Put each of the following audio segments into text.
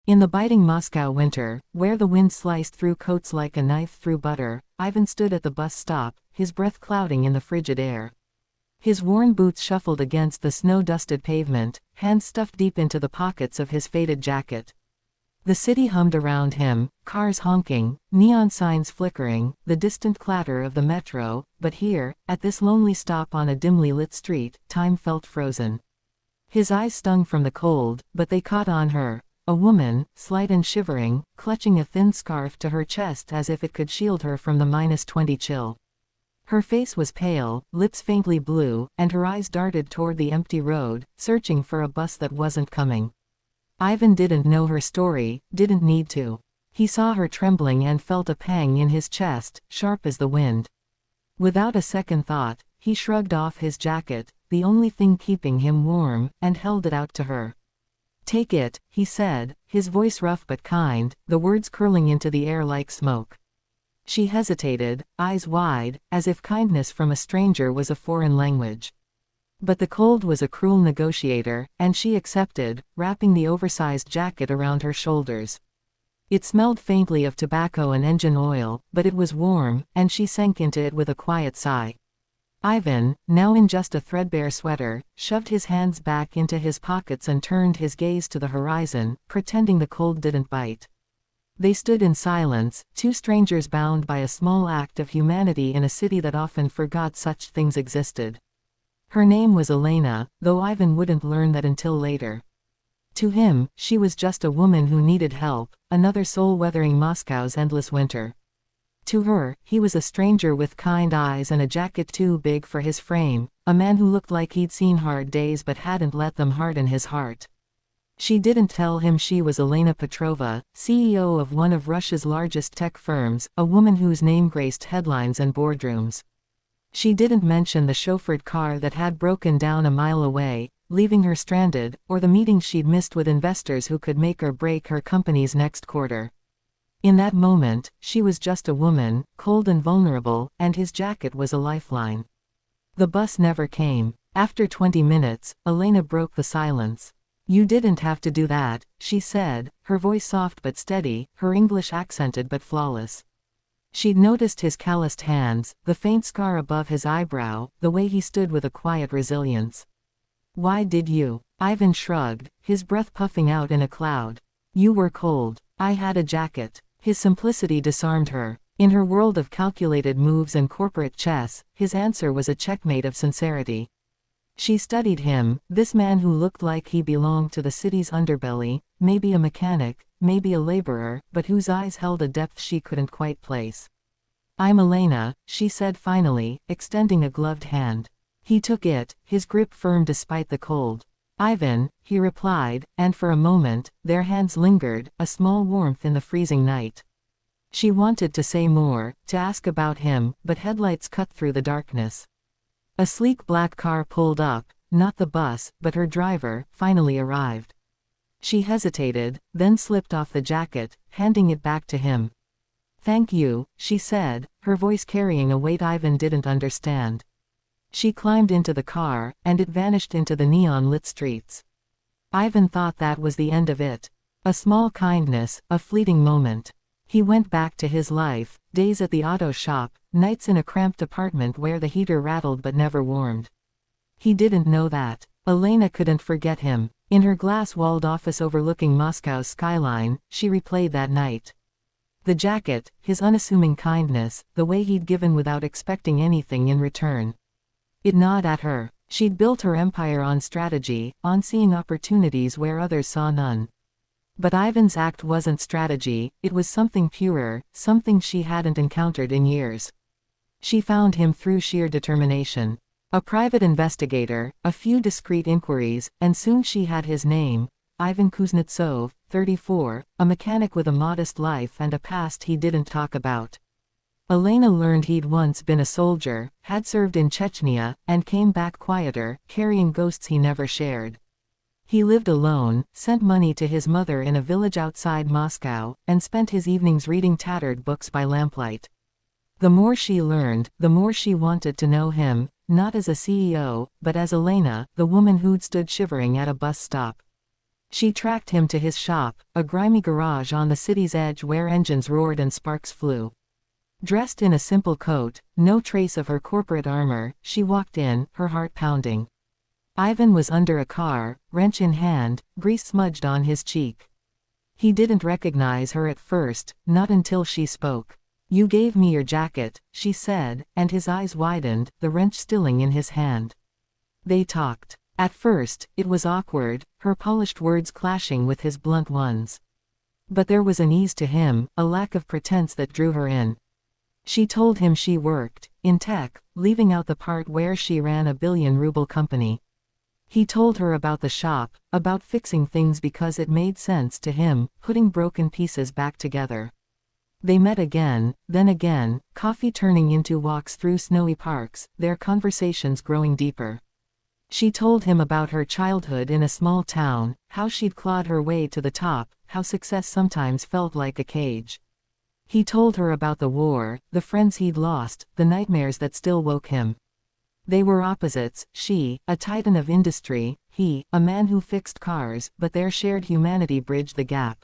In the biting Moscow winter, where the wind sliced through coats like a knife through butter, Ivan stood at the bus stop, his breath clouding in the frigid air. His worn boots shuffled against the snow-dusted pavement, hands stuffed deep into the pockets of his faded jacket. The city hummed around him, cars honking, neon signs flickering, the distant clatter of the metro, but here, at this lonely stop on a dimly lit street, time felt frozen. His eyes stung from the cold, but they caught on her. A woman, slight and shivering, clutching a thin scarf to her chest as if it could shield her from the -20 chill. Her face was pale, lips faintly blue, and her eyes darted toward the empty road, searching for a bus that wasn't coming. Ivan didn't know her story, didn't need to. He saw her trembling and felt a pang in his chest, sharp as the wind. Without a second thought, he shrugged off his jacket, the only thing keeping him warm, and held it out to her. "Take it," he said, his voice rough but kind, the words curling into the air like smoke. She hesitated, eyes wide, as if kindness from a stranger was a foreign language. But the cold was a cruel negotiator, and she accepted, wrapping the oversized jacket around her shoulders. It smelled faintly of tobacco and engine oil, but it was warm, and she sank into it with a quiet sigh. Ivan, now in just a threadbare sweater, shoved his hands back into his pockets and turned his gaze to the horizon, pretending the cold didn't bite. They stood in silence, two strangers bound by a small act of humanity in a city that often forgot such things existed. Her name was Elena, though Ivan wouldn't learn that until later. To him, she was just a woman who needed help, another soul weathering Moscow's endless winter. To her, he was a stranger with kind eyes and a jacket too big for his frame, a man who looked like he'd seen hard days but hadn't let them harden his heart. She didn't tell him she was Elena Petrova, CEO of one of Russia's largest tech firms, a woman whose name graced headlines and boardrooms. She didn't mention the chauffeured car that had broken down a mile away, leaving her stranded, or the meetings she'd missed with investors who could make or break her company's next quarter. In that moment, she was just a woman, cold and vulnerable, and his jacket was a lifeline. The bus never came. After 20 minutes, Elena broke the silence. "You didn't have to do that," she said, her voice soft but steady, her English accented but flawless. She'd noticed his calloused hands, the faint scar above his eyebrow, the way he stood with a quiet resilience. "Why did you?" Ivan shrugged, his breath puffing out in a cloud. "You were cold. I had a jacket." His simplicity disarmed her. In her world of calculated moves and corporate chess, his answer was a checkmate of sincerity. She studied him, this man who looked like he belonged to the city's underbelly, maybe a mechanic, maybe a laborer, but whose eyes held a depth she couldn't quite place. "I'm Elena," she said finally, extending a gloved hand. He took it, his grip firm despite the cold. "Ivan," he replied, and for a moment, their hands lingered, a small warmth in the freezing night. She wanted to say more, to ask about him, but headlights cut through the darkness. A sleek black car pulled up, not the bus, but her driver, finally arrived. She hesitated, then slipped off the jacket, handing it back to him. "Thank you," she said, her voice carrying a weight Ivan didn't understand. She climbed into the car, and it vanished into the neon-lit streets. Ivan thought that was the end of it. A small kindness, a fleeting moment. He went back to his life, days at the auto shop, nights in a cramped apartment where the heater rattled but never warmed. He didn't know that. Elena couldn't forget him. In her glass-walled office overlooking Moscow's skyline, she replayed that night. The jacket, his unassuming kindness, the way he'd given without expecting anything in return. It gnawed at her. She'd built her empire on strategy, on seeing opportunities where others saw none. But Ivan's act wasn't strategy, it was something purer, something she hadn't encountered in years. She found him through sheer determination. A private investigator, a few discreet inquiries, and soon she had his name, Ivan Kuznetsov, 34, a mechanic with a modest life and a past he didn't talk about. Elena learned he'd once been a soldier, had served in Chechnya, and came back quieter, carrying ghosts he never shared. He lived alone, sent money to his mother in a village outside Moscow, and spent his evenings reading tattered books by lamplight. The more she learned, the more she wanted to know him, not as a CEO, but as Elena, the woman who'd stood shivering at a bus stop. She tracked him to his shop, a grimy garage on the city's edge where engines roared and sparks flew. Dressed in a simple coat, no trace of her corporate armor, she walked in, her heart pounding. Ivan was under a car, wrench in hand, grease smudged on his cheek. He didn't recognize her at first, not until she spoke. "You gave me your jacket," she said, and his eyes widened, the wrench stilling in his hand. They talked. At first, it was awkward, her polished words clashing with his blunt ones. But there was an ease to him, a lack of pretense that drew her in. She told him she worked in tech, leaving out the part where she ran a billion-ruble company. He told her about the shop, about fixing things because it made sense to him, putting broken pieces back together. They met again, then again, coffee turning into walks through snowy parks, their conversations growing deeper. She told him about her childhood in a small town, how she'd clawed her way to the top, how success sometimes felt like a cage. He told her about the war, the friends he'd lost, the nightmares that still woke him. They were opposites, she, a titan of industry, he, a man who fixed cars, but their shared humanity bridged the gap.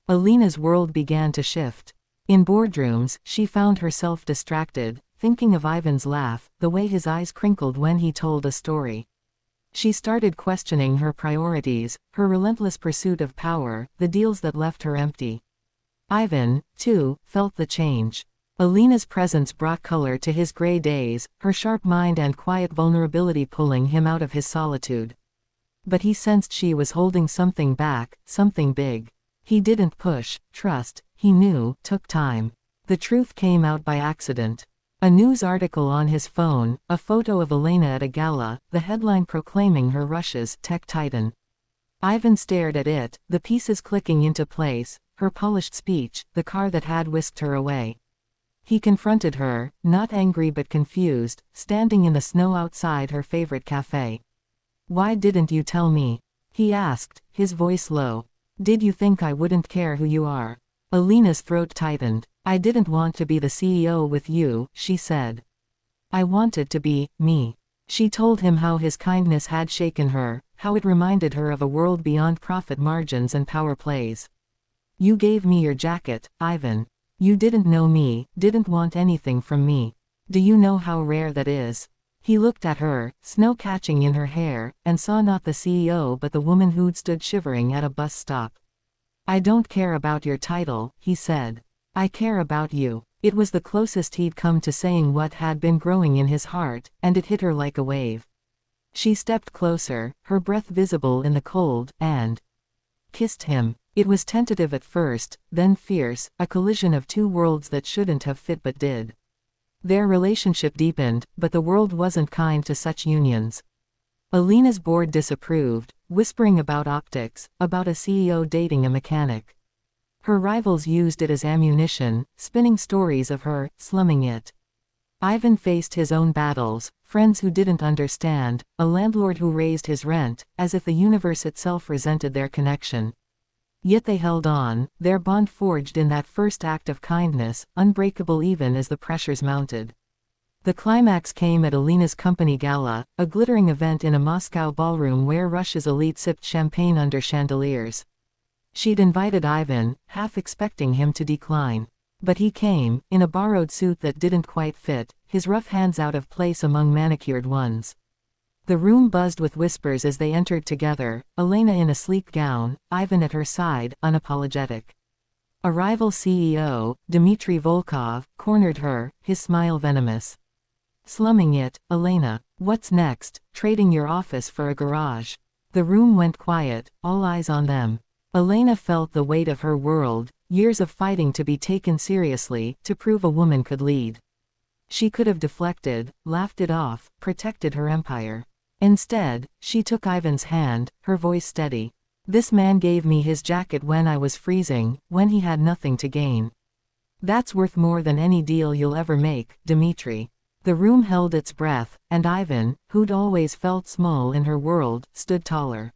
Alina's world began to shift. In boardrooms, she found herself distracted, thinking of Ivan's laugh, the way his eyes crinkled when he told a story. She started questioning her priorities, her relentless pursuit of power, the deals that left her empty. Ivan, too, felt the change. Alina's presence brought color to his gray days, her sharp mind and quiet vulnerability pulling him out of his solitude. But he sensed she was holding something back, something big. He didn't push, trust, he knew, took time. The truth came out by accident. A news article on his phone, a photo of Elena at a gala, the headline proclaiming her Russia's tech titan. Ivan stared at it, the pieces clicking into place, her polished speech, the car that had whisked her away. He confronted her, not angry but confused, standing in the snow outside her favorite cafe. "Why didn't you tell me?" he asked, his voice low. "Did you think I wouldn't care who you are?" Alina's throat tightened. "I didn't want to be the CEO with you," she said. "I wanted to be me." She told him how his kindness had shaken her, how it reminded her of a world beyond profit margins and power plays. "You gave me your jacket, Ivan. You didn't know me, didn't want anything from me. Do you know how rare that is?" He looked at her, snow catching in her hair, and saw not the CEO but the woman who'd stood shivering at a bus stop. "I don't care about your title," he said. "I care about you." It was the closest he'd come to saying what had been growing in his heart, and it hit her like a wave. She stepped closer, her breath visible in the cold, and kissed him. It was tentative at first, then fierce, a collision of two worlds that shouldn't have fit but did. Their relationship deepened, but the world wasn't kind to such unions. Alina's board disapproved, whispering about optics, about a CEO dating a mechanic. Her rivals used it as ammunition, spinning stories of her, slumming it. Ivan faced his own battles, friends who didn't understand, a landlord who raised his rent, as if the universe itself resented their connection. Yet they held on, their bond forged in that first act of kindness, unbreakable even as the pressures mounted. The climax came at Alina's company gala, a glittering event in a Moscow ballroom where Russia's elite sipped champagne under chandeliers. She'd invited Ivan, half expecting him to decline. But he came, in a borrowed suit that didn't quite fit, his rough hands out of place among manicured ones. The room buzzed with whispers as they entered together, Elena in a sleek gown, Ivan at her side, unapologetic. A rival CEO, Dmitry Volkov, cornered her, his smile venomous. "Slumming it, Elena. What's next? Trading your office for a garage?" The room went quiet, all eyes on them. Elena felt the weight of her world, years of fighting to be taken seriously, to prove a woman could lead. She could have deflected, laughed it off, protected her empire. Instead, she took Ivan's hand, her voice steady. "This man gave me his jacket when I was freezing, when he had nothing to gain. That's worth more than any deal you'll ever make, Dmitry." The room held its breath, and Ivan, who'd always felt small in her world, stood taller.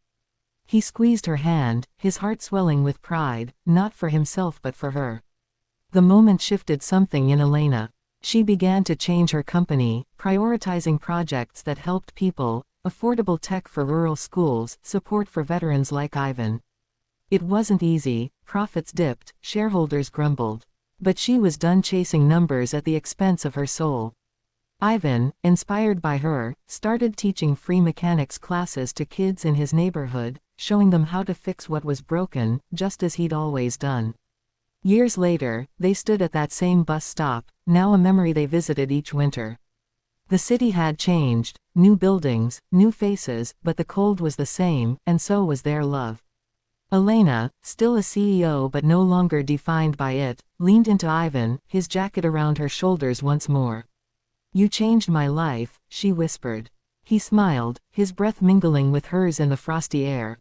He squeezed her hand, his heart swelling with pride, not for himself but for her. The moment shifted something in Elena. She began to change her company, prioritizing projects that helped people, affordable tech for rural schools, support for veterans like Ivan. It wasn't easy, profits dipped, shareholders grumbled. But she was done chasing numbers at the expense of her soul. Ivan, inspired by her, started teaching free mechanics classes to kids in his neighborhood, showing them how to fix what was broken, just as he'd always done. Years later, they stood at that same bus stop, now a memory they visited each winter. The city had changed, new buildings, new faces, but the cold was the same, and so was their love. Elena, still a CEO but no longer defined by it, leaned into Ivan, his jacket around her shoulders once more. "You changed my life," she whispered. He smiled, his breath mingling with hers in the frosty air.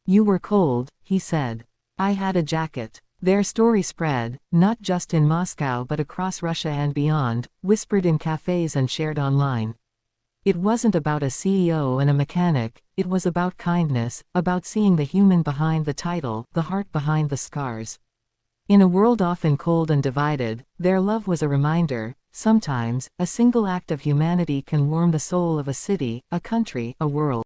"You were cold," he said. "I had a jacket." Their story spread, not just in Moscow but across Russia and beyond, whispered in cafes and shared online. It wasn't about a CEO and a mechanic, it was about kindness, about seeing the human behind the title, the heart behind the scars. In a world often cold and divided, their love was a reminder: sometimes, a single act of humanity can warm the soul of a city, a country, a world.